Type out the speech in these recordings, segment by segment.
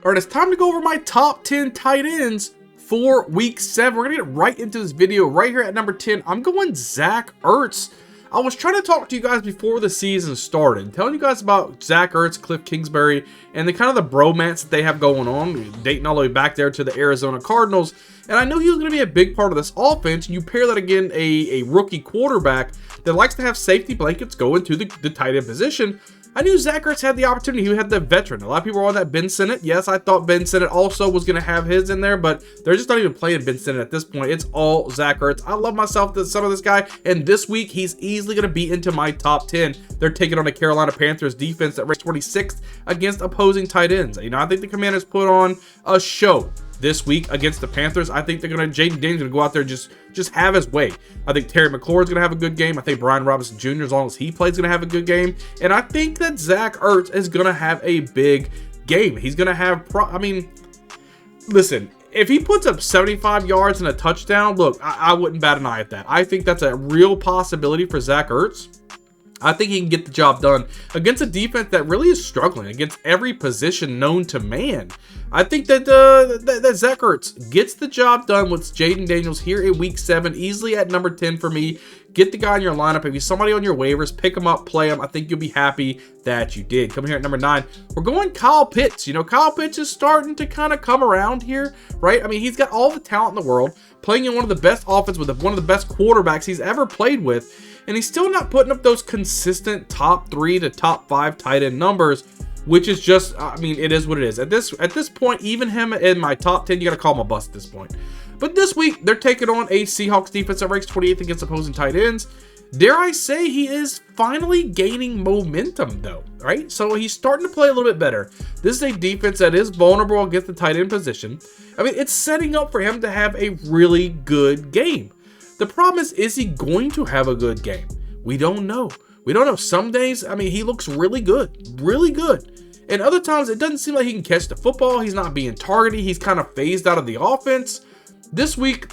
All right, it's time to go over my top 10 tight ends for week 7. We're going to get right into this video right here at number 10. I'm going Zach Ertz. I was trying to talk to you guys before the season started, telling you guys about Zach Ertz, Cliff Kingsbury, and the kind of the bromance that they have going on, dating all the way back there to the Arizona Cardinals. And I knew he was going to be a big part of this offense. You pair that again, a rookie quarterback that likes to have safety blankets going to the tight end position. I knew Zach Ertz had the opportunity. He had the veteran. A lot of people were on that Ben Sinnott. Yes, I thought Ben Sinnott also was going to have his in there, but they're just not even playing Ben Sinnott at this point. It's all Zach Ertz. I love myself some of this guy, and this week he's easily going to be into my top 10. They're taking on the Carolina Panthers defense that ranks 26th against opposing tight ends. You know, I think the Commanders put on a show this week against the Panthers. I think they're going to, Jaden Daniels going to go out there and just have his way. I think Terry McLaurin's going to have a good game. I think Brian Robinson Jr., as long as he plays, going to have a good game. And I think that Zach Ertz is going to have a big game. He's going to have, listen, if he puts up 75 yards and a touchdown, look, I wouldn't bat an eye at that. I think that's a real possibility for Zach Ertz. I think he can get the job done against a defense that really is struggling against every position known to man. I think that that Zach Ertz gets the job done with Jaden Daniels here in week 7, easily at number 10 for me. Get the guy in your lineup. If he's somebody on your waivers, pick him up, play him. I think you'll be happy that you did. Coming here at number 9, we're going Kyle Pitts. You know, Kyle Pitts is starting to kind of come around here, right? I mean, he's got all the talent in the world, playing in one of the best offenses with one of the best quarterbacks he's ever played with. And he's still not putting up those consistent top 3 to top 5 tight end numbers, which is just, I mean, it is what it is. At this point, even him in my top 10, you got to call him a bust at this point. But this week, they're taking on a Seahawks defense that ranks 28th against opposing tight ends. Dare I say he is finally gaining momentum, though, right? So he's starting to play a little bit better. This is a defense that is vulnerable against the tight end position. I mean, it's setting up for him to have a really good game. The problem is he going to have a good game? We don't know. We don't know. Some days, I mean, he looks really good. Really good. And other times, it doesn't seem like he can catch the football. He's not being targeted. He's kind of phased out of the offense. This week,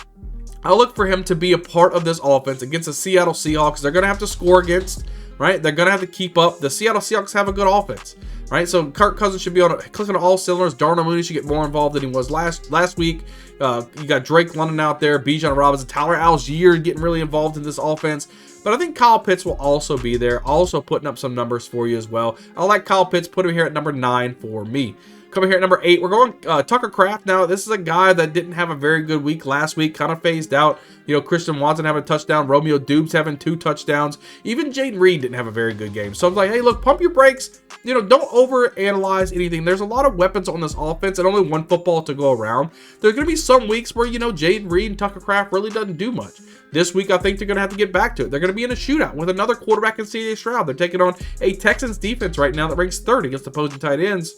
I look for him to be a part of this offense against the Seattle Seahawks. They're going to have to score against, right? They're going to have to keep up. The Seattle Seahawks have a good offense, right? So Kirk Cousins should be clicking on all cylinders. Darnell Mooney should get more involved than he was last week. You got Drake London out there, Bijan Robinson, Tyler Algier getting really involved in this offense. But I think Kyle Pitts will also be there, also putting up some numbers for you as well. I like Kyle Pitts. Put him here at number 9 for me. Coming here at number 8, we're going Tucker Kraft. Now, this is a guy that didn't have a very good week last week, kind of phased out. You know, Christian Watson having a touchdown, Romeo Doubs having 2 touchdowns. Even Jaden Reed didn't have a very good game. So I'm like, hey, look, pump your brakes. You know, don't overanalyze anything. There's a lot of weapons on this offense and only one football to go around. There's going to be some weeks where, you know, Jaden Reed and Tucker Kraft really doesn't do much. This week, I think they're going to have to get back to it. They're going to be in a shootout with another quarterback in C.J. Stroud. They're taking on a Texans defense right now that ranks 3rd against opposing tight ends.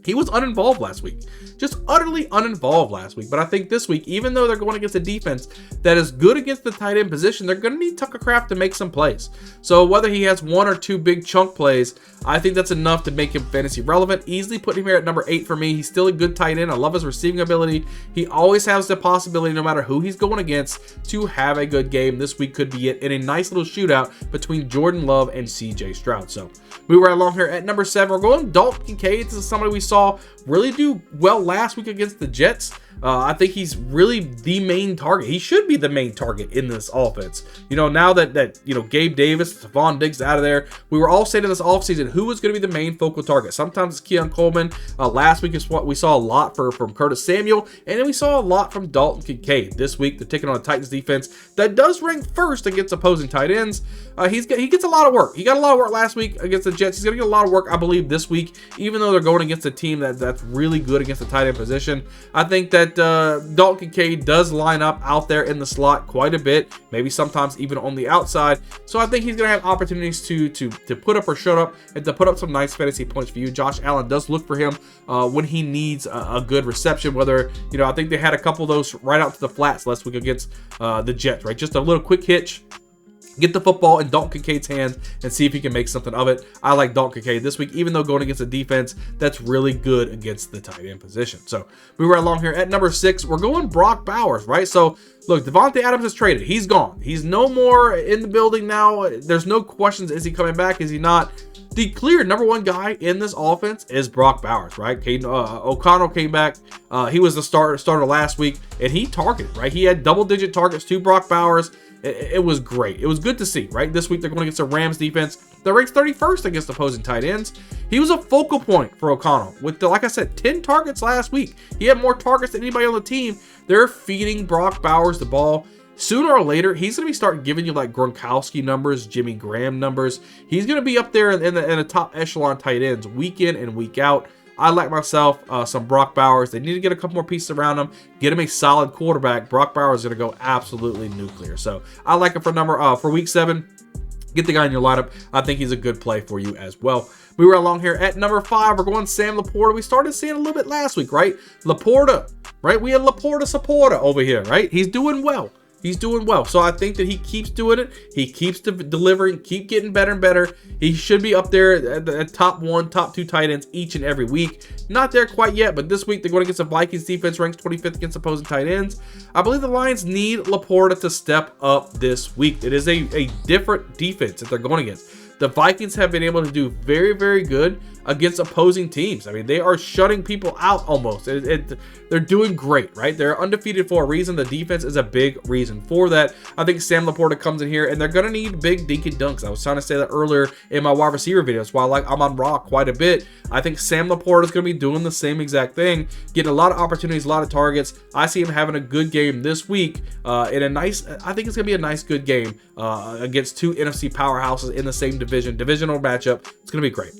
He was uninvolved last week, just utterly uninvolved last week. But I think this week, even though they're going against a defense that is good against the tight end position, they're going to need Tucker Kraft to make some plays. So whether he has 1 or 2 big chunk plays, I think that's enough to make him fantasy relevant. Easily putting him here at number 8 for me. He's still a good tight end. I love his receiving ability. He always has the possibility, no matter who he's going against, to have a good game. This week could be it in a nice little shootout between Jordan Love and C.J. Stroud. So moving right along here at number 7, we're going Dalton Kincaid. This is somebody we saw really do well last week against the Jets. I think he's really the main target. He should be the main target in this offense. You know, now that you know, Gabe Davis, Stephon Diggs out of there, we were all saying in this offseason who was going to be the main focal target. Sometimes it's Keon Coleman. Last week is what we saw a lot from Curtis Samuel, and then we saw a lot from Dalton Kincaid. This week, they're taking on a Titans defense that does rank 1st against opposing tight ends. He gets a lot of work. He got a lot of work last week against the Jets. He's going to get a lot of work, I believe, this week, even though they're going against a team that's really good against the tight end position. I think that Dalton Kincaid does line up out there in the slot quite a bit, maybe sometimes even on the outside. So I think he's going to have opportunities to put up or shut up and to put up some nice fantasy points for you. Josh Allen does look for him when he needs a good reception, whether, you know, I think they had a couple of those right out to the flats last week against the Jets, right? Just a little quick hitch. Get the football in Dalton Kincaid's hands and see if he can make something of it. I like Dalton Kincaid this week, even though going against a defense that's really good against the tight end position. So moving right along here at number 6, we're going Brock Bowers, right? So look, Devontae Adams is traded. He's gone. He's no more in the building now. There's no questions. Is he coming back? Is he not? The clear number one guy in this offense is Brock Bowers, right? O'Connell came back. He was the starter last week, and he targeted, right? He had double-digit targets to Brock Bowers. It was great. It was good to see, right? This week they're going against the Rams defense that ranks 31st against opposing tight ends. He was a focal point for O'Connell with, like I said, 10 targets last week. He had more targets than anybody on the team. They're feeding Brock Bowers the ball. Sooner or later, he's going to be starting giving you like Gronkowski numbers, Jimmy Graham numbers. He's going to be up there in the top echelon tight ends week in and week out. I like myself some Brock Bowers. They need to get a couple more pieces around him, get him a solid quarterback. Brock Bowers is going to go absolutely nuclear. So I like him for week 7. Get the guy in your lineup. I think he's a good play for you as well. We were along here at number 5. We're going Sam Laporta. We started seeing a little bit last week, right? Laporta, right? We had Laporta supporter over here, right? He's doing well. He's doing well. So I think that he keeps doing it. He keeps delivering, keep getting better and better. He should be up there at the top 1, top 2 tight ends each and every week. Not there quite yet, but this week they're going against the Vikings defense, ranks 25th against opposing tight ends. I believe the Lions need Laporta to step up this week. It is a different defense that they're going against. The Vikings have been able to do very, very good against opposing teams. I mean, they are shutting people out almost. They're doing great, right? They're undefeated for a reason. The defense is a big reason for that. I think Sam Laporta comes in here, and they're going to need big dinky dunks. I was trying to say that earlier in my wide receiver videos. While I'm on Raw quite a bit, I think Sam Laporta is going to be doing the same exact thing, getting a lot of opportunities, a lot of targets. I see him having a good game this week I think it's going to be a nice, good game against 2 NFC powerhouses in the same divisional matchup. It's going to be great.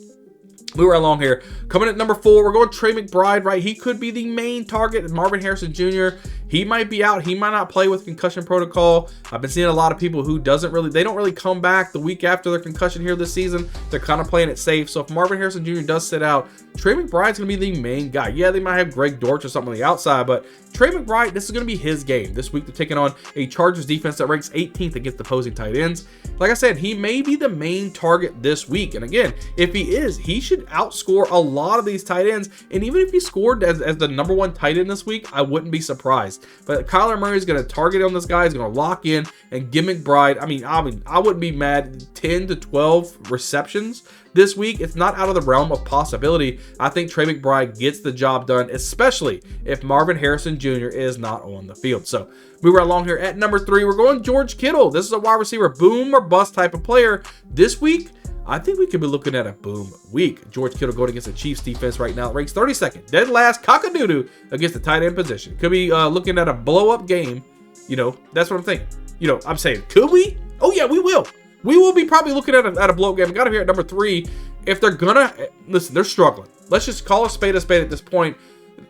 We were along here. Coming at number 4, we're going Trey McBride, right? He could be the main target. Marvin Harrison Jr., he might be out. He might not play with concussion protocol. I've been seeing a lot of people who they don't really come back the week after their concussion here this season. They're kind of playing it safe. So if Marvin Harrison Jr. does sit out, Trey McBride's going to be the main guy. Yeah, they might have Greg Dortch or something on the outside, but Trey McBride, this is going to be his game. This week they're taking on a Chargers defense that ranks 18th against opposing tight ends. Like I said, he may be the main target this week. And again, if he is, he should outscore a lot of these tight ends. And even if he scored as the number 1 tight end this week, I wouldn't be surprised. But Kyler Murray is going to target on this guy. He's going to lock in and give McBride. I mean, I wouldn't be mad. 10 to 12 receptions this week. It's not out of the realm of possibility. I think Trey McBride gets the job done, especially if Marvin Harrison Jr. is not on the field. So we were along here at number 3. We're going George Kittle. This is a wide receiver, boom or bust type of player. This week, I think we could be looking at a boom week. George Kittle going against the Chiefs defense right now. It ranks 32nd, dead last, cock-a-doodle against the tight end position. Could be looking at a blow-up game. You know, that's what I'm thinking. You know, I'm saying, could we? Oh, yeah, we will. We will be probably looking at a blow-up game. Got him here at number 3. If they're gonna listen, they're struggling. Let's just call a spade at this point.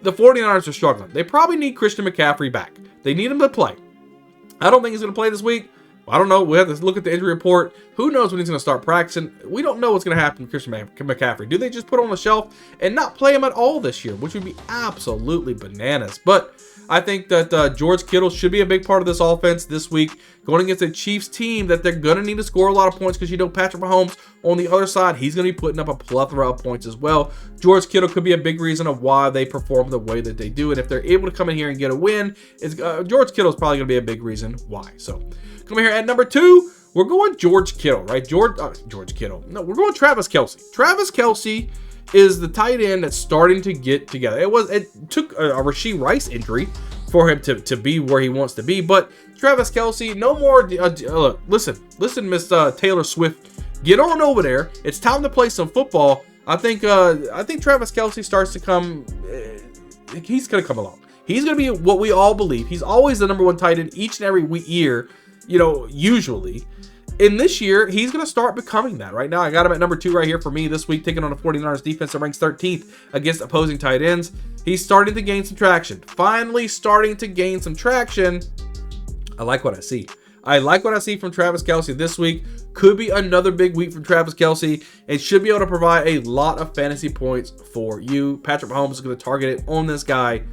The 49ers are struggling. They probably need Christian McCaffrey back. They need him to play. I don't think he's going to play this week. I don't know. We have to look at the injury report. Who knows when he's going to start practicing? We don't know what's going to happen with Christian McCaffrey. Do they just put him on the shelf and not play him at all this year, which would be absolutely bananas? But I think that George Kittle should be a big part of this offense this week, going against a Chiefs team that they're going to need to score a lot of points because, you know, Patrick Mahomes on the other side, he's going to be putting up a plethora of points as well. George Kittle could be a big reason of why they perform the way that they do. And if they're able to come in here and get a win, George Kittle is probably going to be a big reason why. So coming here at number 2, we're going George Kittle, right? George Kittle. No, we're going Travis Kelce. Travis Kelce is the tight end that's starting to get together. It took a Rashee Rice injury for him to be where he wants to be, but Travis Kelce, no more. Look, listen, Miss Taylor Swift, get on over there. It's time to play some football. I think Travis Kelce starts to come. He's gonna come along. He's gonna be what we all believe. He's always the number 1 tight end each and every year. You know, usually. In this year, he's going to start becoming that. Right now, I got him at number 2 right here for me this week, taking on the 49ers defense that ranks 13th against opposing tight ends. He's starting to gain some traction. Finally starting to gain some traction. I like what I see. I like what I see from Travis Kelce this week. Could be another big week from Travis Kelce and should be able to provide a lot of fantasy points for you. Patrick Mahomes is going to target it on this guy.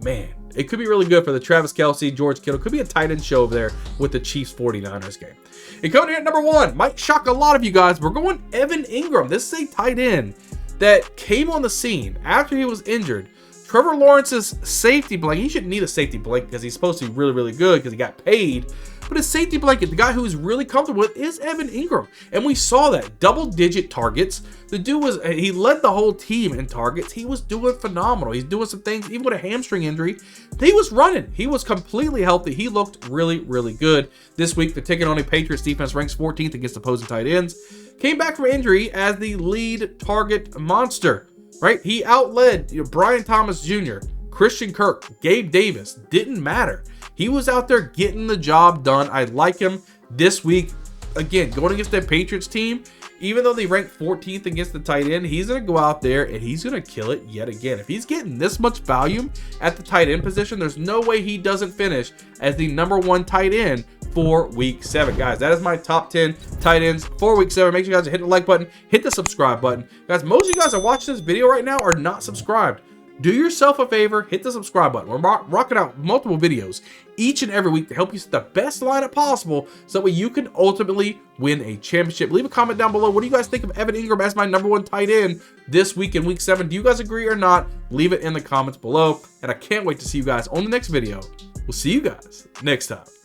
Man, it could be really good for the Travis Kelce, George Kittle. Could be a tight end show over there with the Chiefs 49ers game. And coming here at number 1, might shock a lot of you guys. We're going Evan Ingram. This is a tight end that came on the scene after he was injured. Trevor Lawrence's safety blanket, he shouldn't need a safety blanket because he's supposed to be really, really good because he got paid. But his safety blanket, the guy who's really comfortable with, is Evan Ingram. And we saw that. Double-digit targets. The dude he led the whole team in targets. He was doing phenomenal. He's doing some things, even with a hamstring injury. He was running. He was completely healthy. He looked really, really good. This week, the ticket-only Patriots defense ranks 14th against opposing tight ends. Came back from injury as the lead target monster. Right? He outled Brian Thomas Jr., Christian Kirk, Gabe Davis. Didn't matter. He was out there getting the job done. I like him this week. Again, going against that Patriots team, even though they rank 14th against the tight end, he's going to go out there and he's going to kill it yet again. If he's getting this much volume at the tight end position, there's no way he doesn't finish as the #1 tight end for week 7. Guys, that is my top 10 tight ends for week 7. Make sure you guys hit the like button, hit the subscribe button. Guys, most of you guys that watch this video right now are not subscribed. Do yourself a favor, hit the subscribe button. We're rocking out multiple videos each and every week to help you set the best lineup possible so that way you can ultimately win a championship. Leave a comment down below. What do you guys think of Evan Ingram as my #1 tight end this week in week 7? Do you guys agree or not? Leave it in the comments below. And I can't wait to see you guys on the next video. We'll see you guys next time.